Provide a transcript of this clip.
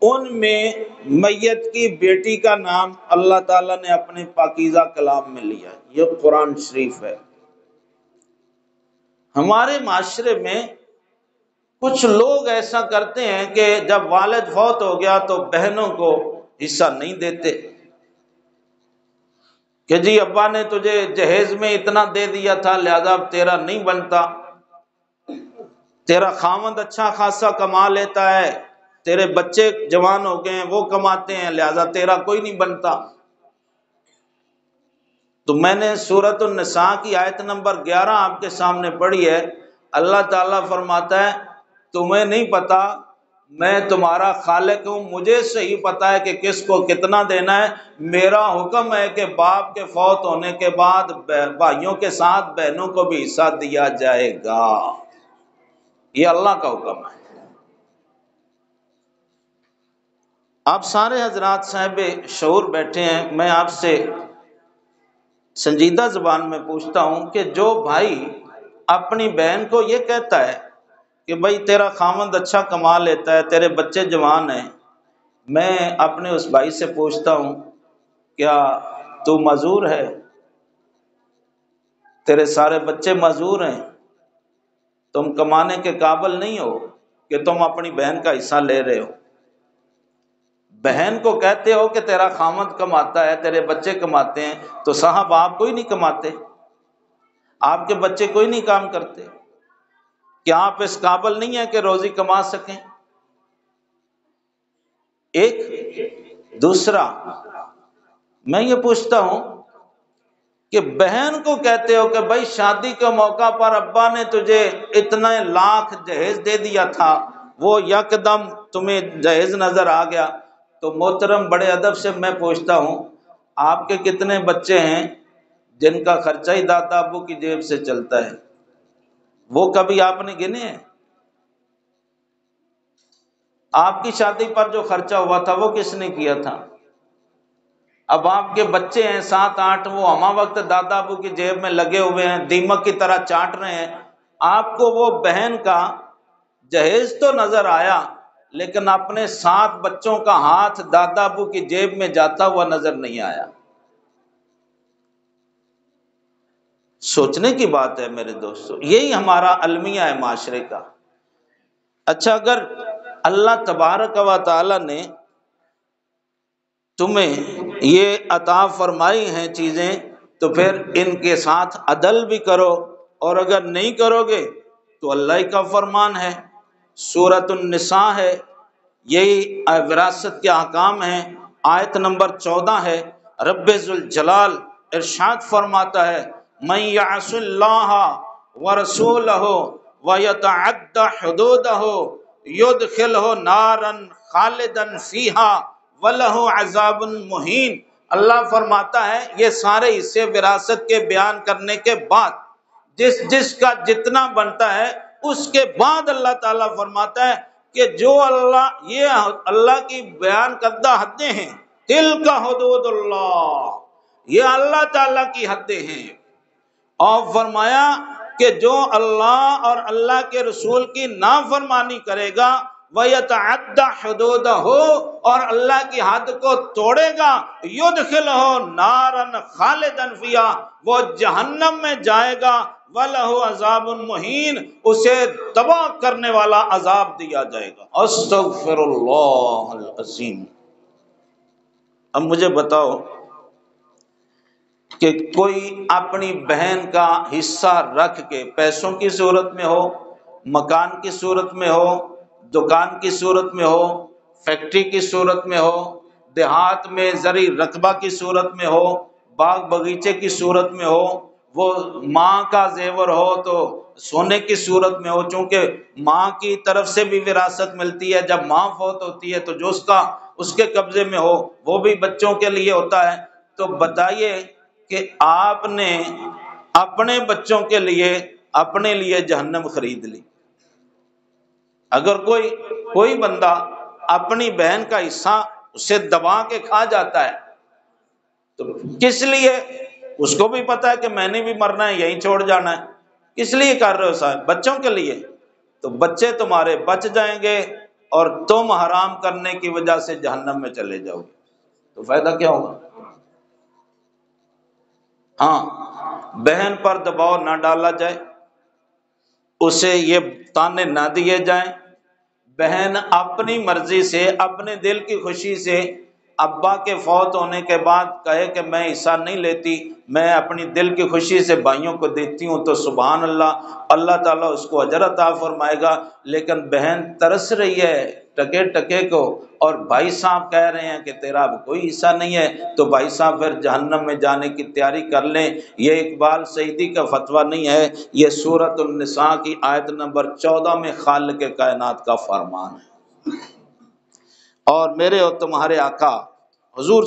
ان میں میت کی بیٹی کا نام اللہ تعالیٰ نے اپنے پاکیزہ کلام میں لیا، یہ قرآن شریف ہے۔ ہمارے معاشرے میں کچھ لوگ ایسا کرتے ہیں کہ جب والد فوت ہو گیا تو بہنوں کو حصہ نہیں دیتے کہ جی ابا نے تجھے جہیز میں اتنا دے دیا تھا لہذا اب تیرا نہیں بنتا، تیرا خاوند اچھا خاصا کما لیتا ہے، تیرے بچے جوان ہو گئے ہیں وہ کماتے ہیں لہذا تیرا کوئی نہیں بنتا۔ تو میں نے سورۃ النساء کی آیت نمبر 11 آپ کے سامنے پڑھی ہے۔ اللہ تعالیٰ فرماتا ہے تمہیں نہیں پتا، میں تمہارا خالق ہوں، مجھے صحیح پتا ہے کہ کس کو کتنا دینا ہے۔ میرا حکم ہے کہ باپ کے فوت ہونے کے بعد بھائیوں کے ساتھ بہنوں کو بھی حصہ دیا جائے گا، یہ اللہ کا حکم ہے۔ آپ سارے حضرات صاحب شعور بیٹھے ہیں، میں آپ سے سنجیدہ زبان میں پوچھتا ہوں کہ جو بھائی اپنی بہن کو یہ کہتا ہے کہ بھائی تیرا خاوند اچھا کما لیتا ہے، تیرے بچے جوان ہیں، میں اپنے اس بھائی سے پوچھتا ہوں کیا تو معذور ہے؟ تیرے سارے بچے معذور ہیں، تم کمانے کے قابل نہیں ہو کہ تم اپنی بہن کا حصہ لے رہے ہو۔ بہن کو کہتے ہو کہ تیرا خاوند کماتا ہے، تیرے بچے کماتے ہیں، تو صاحب آپ کوئی نہیں کماتے، آپ کے بچے کوئی نہیں کام کرتے، کیا آپ اس قابل نہیں ہیں کہ روزی کما سکیں؟ ایک دوسرا میں یہ پوچھتا ہوں کہ بہن کو کہتے ہو کہ بھائی شادی کے موقع پر ابا نے تجھے اتنا لاکھ جہیز دے دیا تھا، وہ یکدم تمہیں جہیز نظر آ گیا، تو محترم بڑے ادب سے میں پوچھتا ہوں آپ کے کتنے بچے ہیں جن کا خرچہ ہی دادا ابو کی جیب سے چلتا ہے؟ وہ کبھی آپ نے گنے ہیں؟ آپ کی شادی پر جو خرچہ ہوا تھا وہ کس نے کیا تھا؟ اب آپ کے بچے ہیں 7-8، وہ ہمہ وقت دادا ابو کی جیب میں لگے ہوئے ہیں، دیمک کی طرح چاٹ رہے ہیں، آپ کو وہ بہن کا جہیز تو نظر آیا لیکن اپنے 7 بچوں کا ہاتھ دادا ابو کی جیب میں جاتا ہوا نظر نہیں آیا۔ سوچنے کی بات ہے میرے دوستو، یہی ہمارا المیہ ہے معاشرے کا۔ اچھا، اگر اللہ تبارک و تعالی نے تمہیں یہ عطا فرمائی ہیں چیزیں تو پھر ان کے ساتھ عدل بھی کرو، اور اگر نہیں کرو گے تو اللہ کا فرمان ہے، سورۃ النساء ہے، یہی وراثت کے احکام ہیں، آیت نمبر 14 ہے۔ رب ذوالجلال ارشاد فرماتا ہے من یعص اللہ ورسولہ ویتعد حدودہ یدخلہ نارا خالدا فیہا وَلَهُ عَذَابٌ مُہین۔ اللہ فرماتا ہے یہ سارے حصے وراثت کے بیان کرنے کے بعد جس کا جتنا بنتا ہے اس کے بعد اللہ تعالیٰ فرماتا ہے کہ جو اللہ کی بیان کردہ حدیں ہیں، تِلْکَ حدود اللہ، یہ اللہ تعالیٰ کی حدیں ہیں، اور فرمایا کہ جو اللہ اور اللہ کے رسول کی نافرمانی کرے گا وَيَتَعَدَّ حُدُودَهُ، اور اللہ کی حد کو توڑے گا، يُدْخِلْهُ نَارًا خَالِدًا فِيهَا، وہ جہنم میں جائے گا، وَلَهُ عَذَابٌ مُہین، اسے تباہ کرنے والا عذاب دیا جائے گا۔ استغفر اللہ العظیم۔ اب مجھے بتاؤ کہ کوئی اپنی بہن کا حصہ رکھ کے پیسوں کی صورت میں ہو، مکان کی صورت میں ہو، دکان کی صورت میں ہو، فیکٹری کی صورت میں ہو، دیہات میں زرعی رقبہ کی صورت میں ہو، باغ بغیچے کی صورت میں ہو، وہ ماں کا زیور ہو تو سونے کی صورت میں ہو، چونکہ ماں کی طرف سے بھی وراثت ملتی ہے، جب ماں فوت ہوتی ہے تو جو اس کے قبضے میں ہو وہ بھی بچوں کے لیے ہوتا ہے۔ تو بتائیے کہ آپ نے اپنے بچوں کے لیے اپنے لیے جہنم خرید لی۔ اگر کوئی بندہ اپنی بہن کا حصہ اسے دبا کے کھا جاتا ہے تو کس لیے؟ اس کو بھی پتا ہے کہ میں نے بھی مرنا ہے، یہیں چھوڑ جانا ہے، کس لیے کر رہے ہو صاحب؟ بچوں کے لیے۔ تو بچے تمہارے بچ جائیں گے، اور تم حرام کرنے کی وجہ سے جہنم میں چلے جاؤ گے، تو فائدہ کیا ہوگا؟ ہاں، بہن پر دباؤ نہ ڈالا جائے، اسے یہ تانے نہ دیے جائیں، بہن اپنی مرضی سے اپنے دل کی خوشی سے ابا کے فوت ہونے کے بعد کہے کہ میں حصہ نہیں لیتی، میں اپنی دل کی خوشی سے بھائیوں کو دیتی ہوں، تو سبحان اللہ، اللہ تعالیٰ اس کو اجر عطا فرمائے گا۔ لیکن بہن ترس رہی ہے ٹکے ٹکے کو، اور بھائی صاحب کہہ رہے ہیں کہ تیرا اب کوئی حصہ نہیں ہے، تو بھائی صاحب پھر جہنم میں جانے کی تیاری کر لیں۔ یہ اقبال سعیدی کا فتویٰ نہیں ہے، یہ سورۃ النساء کی آیت نمبر 14 میں خالق کائنات کا فرمان ہے۔ اور میرے اور تمہارے آقا حضور